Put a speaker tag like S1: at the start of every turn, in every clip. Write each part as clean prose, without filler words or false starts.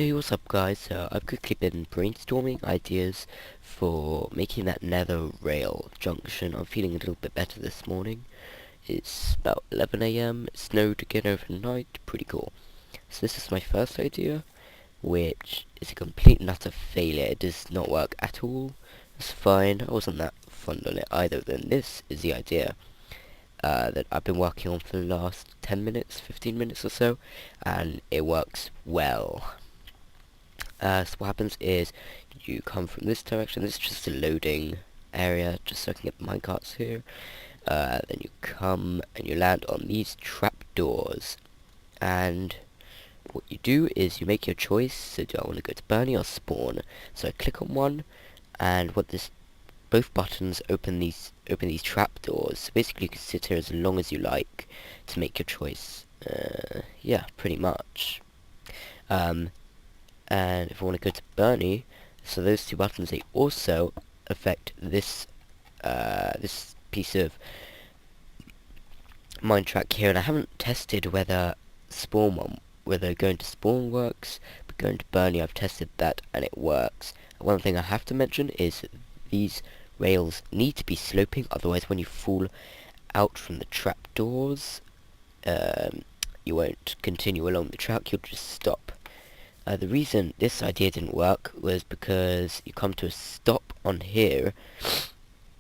S1: Hey, what's up guys? So I've quickly been brainstorming ideas for making that nether rail junction. I'm feeling a little bit better this morning. It's about 11 AM, it snowed again overnight, pretty cool. So this is my first idea, which is a complete and utter failure. It does not work at all. It's fine, I wasn't that fond on it either. Then this is the idea that I've been working on for the last 10 minutes, 15 minutes or so, and it works well. So what happens is you come from this direction. This is just a loading area, just so I can get the minecarts here. Then you come and you land on these trapdoors. And what you do is you make your choice. So do I want to go to Bernie or spawn? So I click on one, and both buttons open these trapdoors. So basically you can sit here as long as you like to make your choice. Yeah, pretty much. And if I want to go to Bernie, so those two buttons, they also affect this this piece of mine track here. And I haven't tested whether going to spawn works, but going to Bernie I've tested that and it works. One thing I have to mention is that these rails need to be sloping, otherwise when you fall out from the trapdoors, you won't continue along the track, you'll just stop. The reason this idea didn't work was because you come to a stop on here.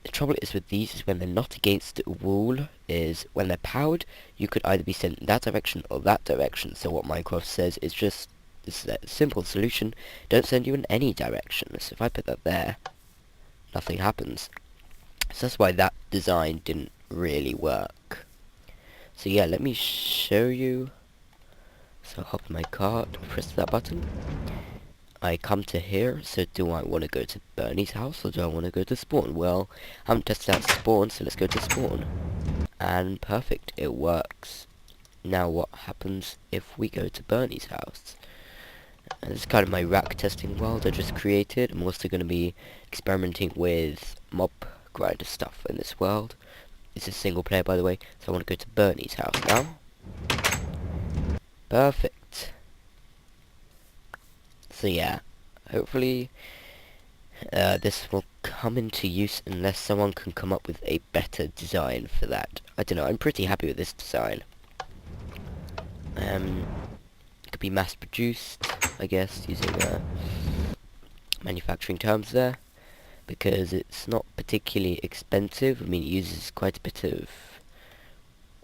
S1: The trouble is with these is when they're not against the wall, is when they're powered, you could either be sent in that direction or that direction. So what Minecraft says is this is a simple solution, don't send you in any direction. So if I put that there, nothing happens. So that's why that design didn't really work. So yeah, let me show you. So hop in my cart, press that button. I come to here, so do I want to go to Bernie's house or do I want to go to spawn? Well, I haven't tested out spawn, so let's go to spawn. And perfect, it works. Now what happens if we go to Bernie's house? And this is kind of my rack testing world I just created. I'm also going to be experimenting with mob grinder stuff in this world. It's a single player, by the way, so I want to go to Bernie's house now. Perfect. So yeah, hopefully this will come into use unless someone can come up with a better design for that. I don't know, I'm pretty happy with this design. It could be mass produced, I guess, using manufacturing terms there, because it's not particularly expensive. I mean, it uses quite a bit of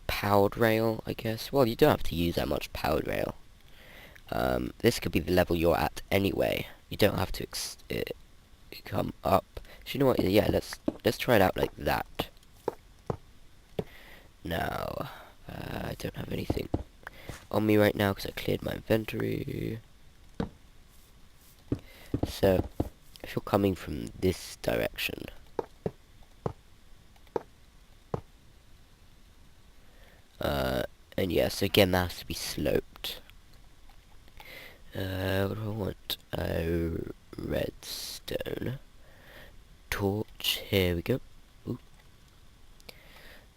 S1: powered rail, I guess. Well, you don't have to use that much powered rail. This could be the level you're at anyway. You don't have to come up. So you know what? Yeah, let's try it out like that. Now, I don't have anything on me right now because I cleared my inventory. So, if you're coming from this direction, and yeah, so again that has to be sloped. What do I want? Redstone torch. Here we go. Ooh.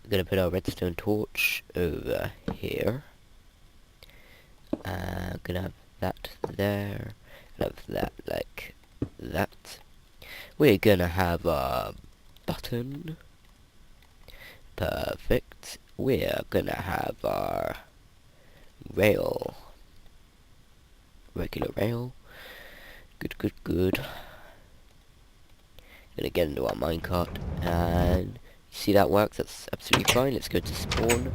S1: We're gonna put our redstone torch over here. Gonna have that there. Gonna have that like that. We're gonna have a button. Perfect. We're gonna have our rail. Regular rail. Good, good, good. Gonna get into our minecart, and you see that works. That's absolutely fine. Let's go to spawn.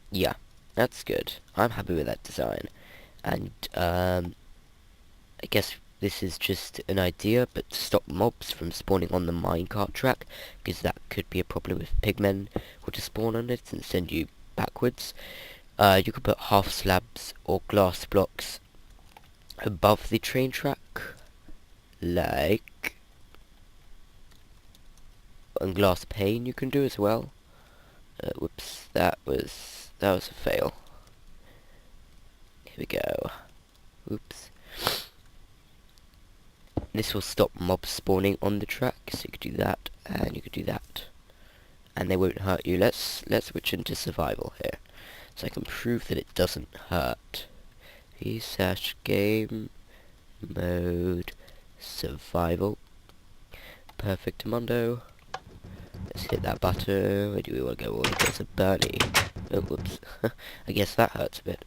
S1: Yeah, that's good. I'm happy with that design. And I guess this is just an idea, but to stop mobs from spawning on the minecart track, because that could be a problem if pigmen were to spawn on it and send you backwards. You could put half slabs or glass blocks above the train track, like, and glass pane you can do as well. Whoops, that was a fail. Here we go. Oops. This will stop mobs spawning on the track, so you could do that, and you could do that, and they won't hurt you. Let's switch into survival here, so I can prove that it doesn't hurt. v/game mode survival. Perfect Mundo. Let's hit that button. Where do we want to go? We want to go to Bernie. Oh, whoops. I guess that hurts a bit.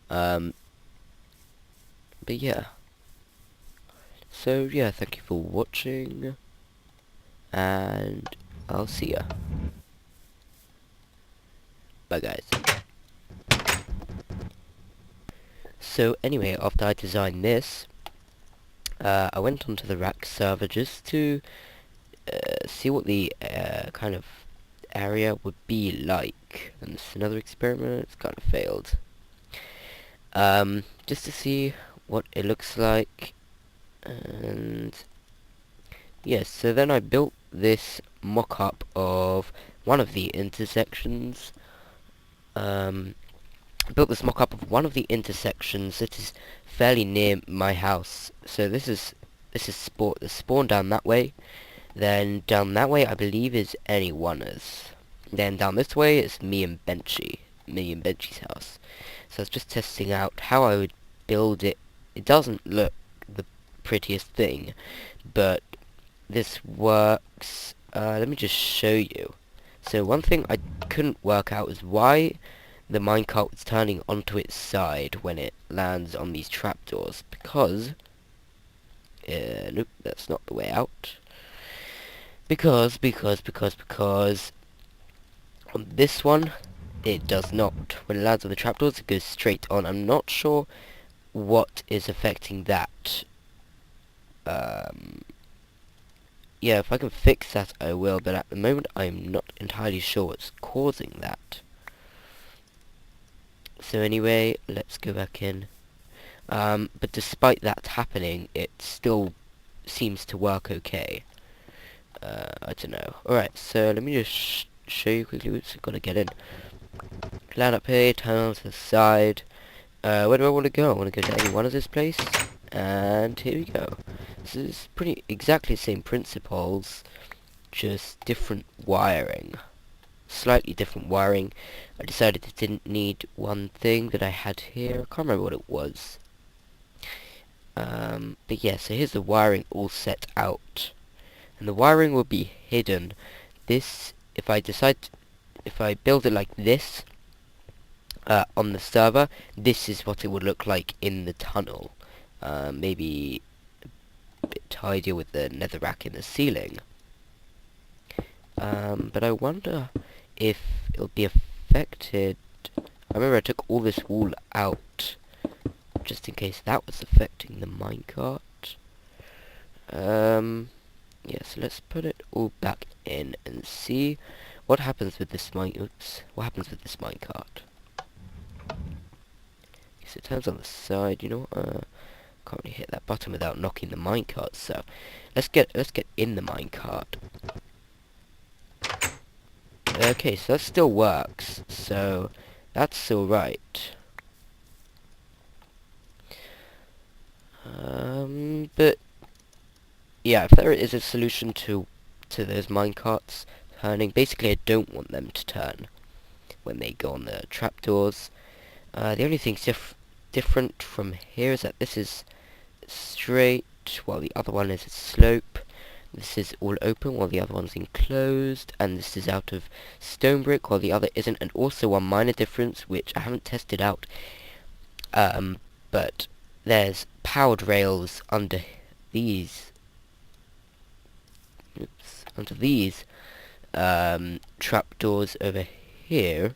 S1: But yeah. So yeah, thank you for watching, and I'll see ya. Bye guys. So anyway, after I designed this, I went onto the rack server just to see what the kind of area would be like. And this is another experiment. It's kind of failed. Just to see what it looks like. And yes, so then I built this mock-up of one of the intersections. Built this mock-up of one of the intersections that is fairly near my house. So this is the spawn down that way. Then down that way I believe is Anywanas. Then down this way is me and Benchy's house. So I was just testing out how I would build it. It doesn't look the prettiest thing, but this works. Let me just show you. So one thing I couldn't work out is why the minecart was turning onto its side when it lands on these trapdoors, because nope, that's not the way out. Because on this one it does not. When it lands on the trapdoors it goes straight on. I'm not sure what is affecting that. Yeah, if I can fix that I will, but at the moment I'm not entirely sure what's causing that. So anyway, let's go back in. But despite that happening, it still seems to work okay. I don't know. Alright, so let me just show you quickly. Oops, I've got to get in. Land up here, turn on to the side. Where do I want to go? I want to go to any one of this place. And here we go. This is pretty exactly the same principles, just different wiring. Slightly different wiring. I decided it didn't need one thing that I had here. I can't remember what it was. But yeah, so here's the wiring all set out. And the wiring will be hidden. This, if I build it like this, on the server, this is what it would look like in the tunnel. Maybe a bit tidier with the netherrack in the ceiling. But I wonder if it'll be affected. I remember I took all this wall out just in case that was affecting the minecart. Yeah, so let's put it all back in and see what happens with this minecart. Guess it turns on the side, you know. Can't really hit that button without knocking the minecart, so let's get in the minecart. Okay, so that still works, so that's alright. But yeah, if there is a solution to those minecarts turning, basically I don't want them to turn when they go on the trapdoors. The only thing different from here is that this is straight, while the other one is a slope. This is all open, while the other one's enclosed, and this is out of stone brick, while the other isn't. And also one minor difference, which I haven't tested out, but there's powered rails under these. Oops, under these trapdoors over here,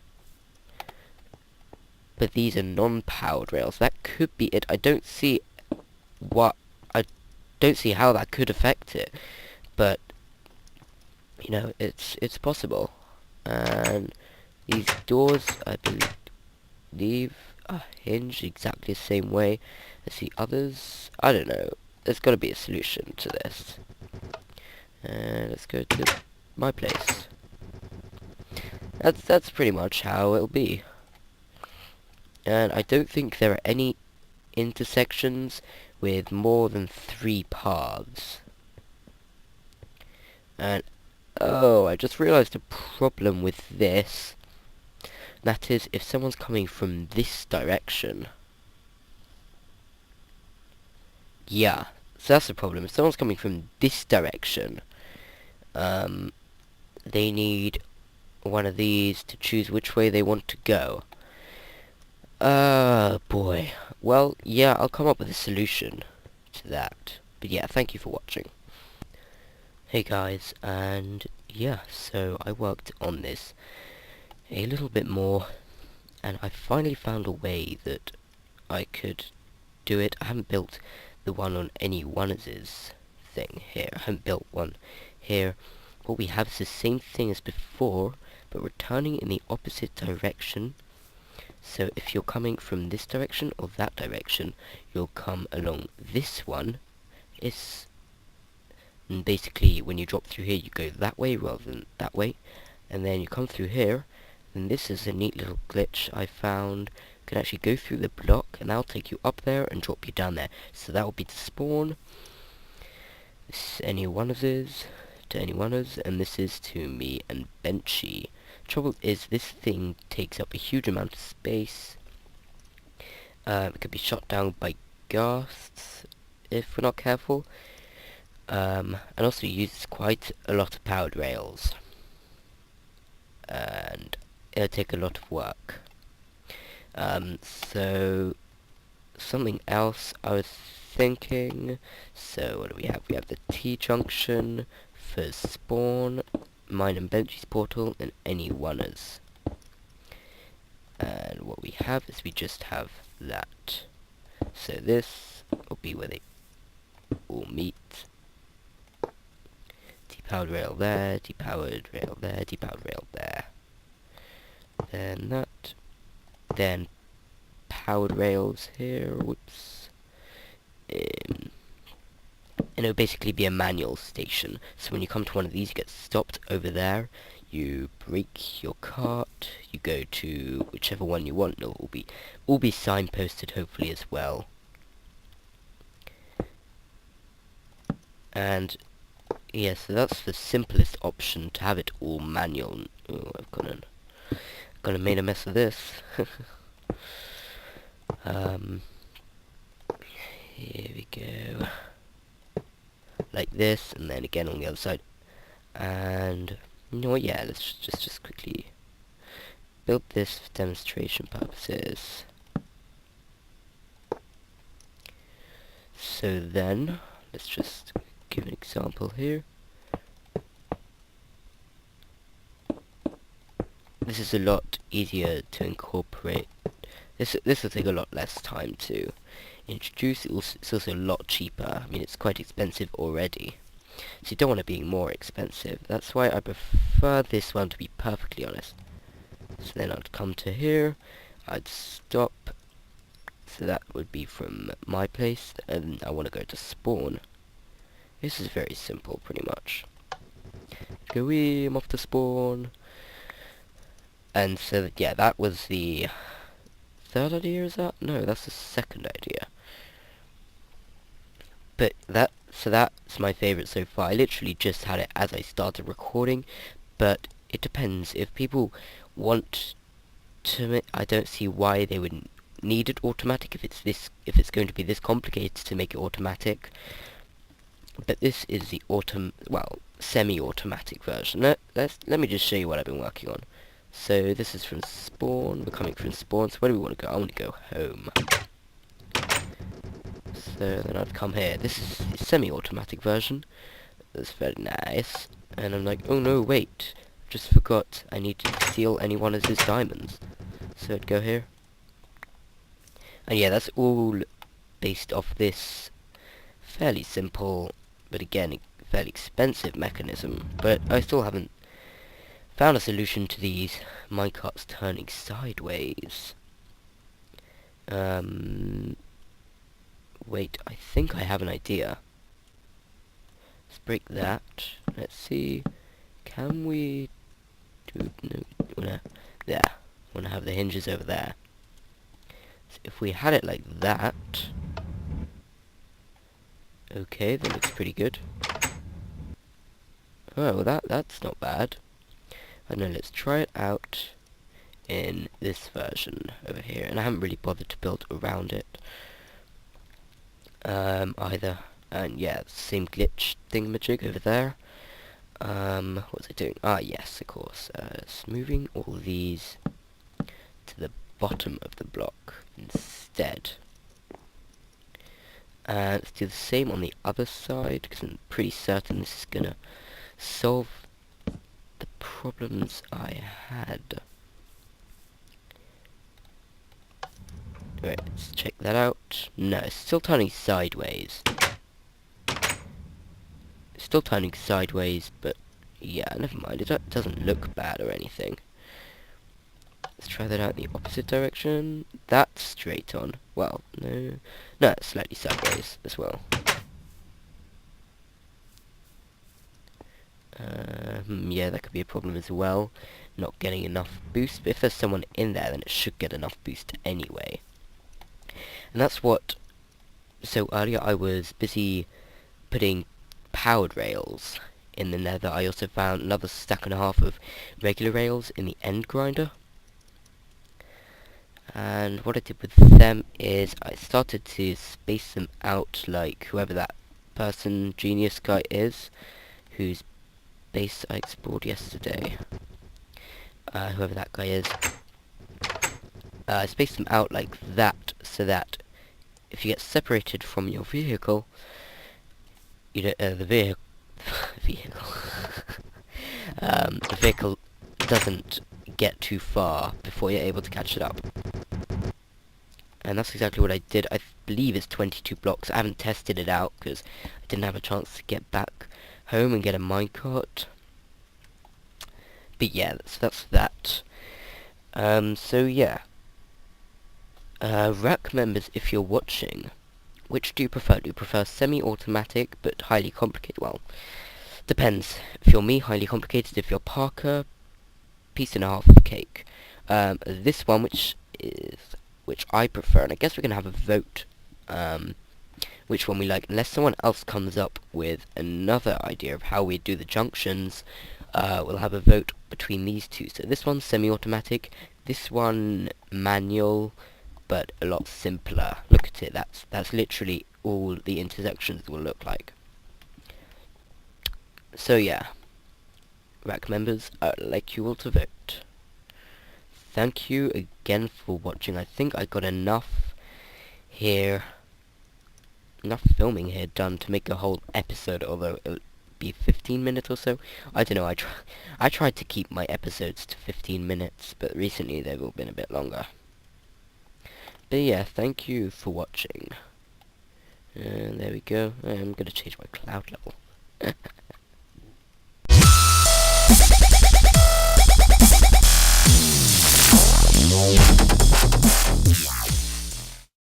S1: but these are non-powered rails. That could be it. I don't see how that could affect it, but you know, it's possible. And these doors, I believe, are hinged exactly the same way as the others. I don't know. There's got to be a solution to this. And let's go to my place. That's pretty much how it'll be. And I don't think there are any intersections with more than 3 paths. And oh, I just realized a problem with this. That is, if someone's coming from this direction, Yeah, so that's the problem. If someone's coming from this direction, um, they need one of these to choose which way they want to go. Boy. Well, yeah, I'll come up with a solution to that. But yeah, thank you for watching. Hey guys, and yeah, so I worked on this a little bit more, and I finally found a way that I could do it. I haven't built the one on any one's thing here. I haven't built one here. What we have is the same thing as before, but returning in the opposite direction. So if you're coming from this direction or that direction, you'll come along this one. And basically when you drop through here, you go that way rather than that way. And then you come through here, and this is a neat little glitch I found. You can actually go through the block, and that'll take you up there and drop you down there. So that will be to spawn. This is any one of these, to any one of, and this is to me and Benchy. Trouble is, this thing takes up a huge amount of space. It could be shot down by ghasts if we're not careful. And also uses quite a lot of powered rails. And it'll take a lot of work. So something else I was thinking. So what do we have? We have the T-junction for spawn, mine and Benchy's portal, and any oneers. And what we have is we just have that. So this will be where they all meet. T-powered rail there, T-powered rail there, T-powered rail there. Then that. Then powered rails here, whoops. And it'll basically be a manual station. So when you come to one of these, you get stopped over there. You break your cart, you go to whichever one you want, and it'll all be signposted hopefully as well. And yeah, so that's the simplest option, to have it all manual. Oh, I've gonna made a mess of this. Here we go. Like this, and then again on the other side. And you know what, yeah, let's just quickly build this for demonstration purposes. So then, let's just give an example here. This is a lot easier to incorporate. This will take a lot less time to introduce. It's also a lot cheaper. I mean, it's quite expensive already, so you don't want it being more expensive. That's why I prefer this one, to be perfectly honest. So then I'd come to here, I'd stop. So that would be from my place, and I want to go to spawn. This is very simple, pretty much. Go I'm off to spawn. And so, yeah, that was the third idea, is that? No, that's the second idea. But that's my favourite so far. I literally just had it as I started recording, but it depends. If people want to, I don't see why they would need it automatic if it's going to be this complicated to make it automatic. But this is the semi-automatic version. Let me just show you what I've been working on. So this is from spawn. We're coming from spawn. So where do we want to go? I want to go home. So then I'd come here. This is the semi-automatic version. That's very nice. And I'm like, oh no, wait. Just forgot I need to steal any one of his diamonds. So I'd go here. And yeah, that's all based off this fairly simple, but again, fairly expensive mechanism. But I still haven't found a solution to these minecarts turning sideways. Wait, I think I have an idea. Let's break that. Let's see. Can we do... No, there. I want to have the hinges over there. So if we had it like that... Okay, that looks pretty good. Oh, well that's not bad. I don't know, let's try it out in this version over here. And I haven't really bothered to build around it. either. And yeah, same glitch thingamajig over there. What was I doing? Ah, yes, of course. It's moving all these to the bottom of the block instead. And let's do the same on the other side, because I'm pretty certain this is gonna solve the problems I had. Right, let's check that out. No, it's still turning sideways. It's still turning sideways, but yeah, never mind. It doesn't look bad or anything. Let's try that out in the opposite direction. That's straight on. Well, no. No, it's slightly sideways as well. Yeah, that could be a problem as well. Not getting enough boost. But if there's someone in there, then it should get enough boost anyway. And that's what... So earlier I was busy putting powered rails in the nether. I also found another stack and a half of regular rails in the end grinder. And what I did with them is I started to space them out like whoever that person, genius guy is, whose base I explored yesterday. Whoever that guy is. I spaced them out like that, so that if you get separated from your vehicle, you don't, the vehicle the vehicle doesn't get too far before you're able to catch it up. And that's exactly what I did. I believe it's 22 blocks. I haven't tested it out because I didn't have a chance to get back home and get a minecart. But yeah, that's that. So yeah. Rack members, if you're watching, which do you prefer? Do you prefer semi-automatic but highly complicated? Well, depends. If you're me, highly complicated. If you're Parker, piece and a half of cake. This one, which I prefer, and I guess we're gonna have a vote, which one we like, unless someone else comes up with another idea of how we do the junctions. We'll have a vote between these two. So this one's semi-automatic, this one manual, but a lot simpler. Look at it, that's literally all the intersections will look like. So yeah, rack members, I'd like you all to vote. Thank you again for watching. I think I got enough filming here done to make a whole episode, although it'll be 15 minutes or so. I don't know, I tried to keep my episodes to 15 minutes, but recently they've all been a bit longer. But yeah, thank you for watching. And there we go. I'm gonna change my cloud level.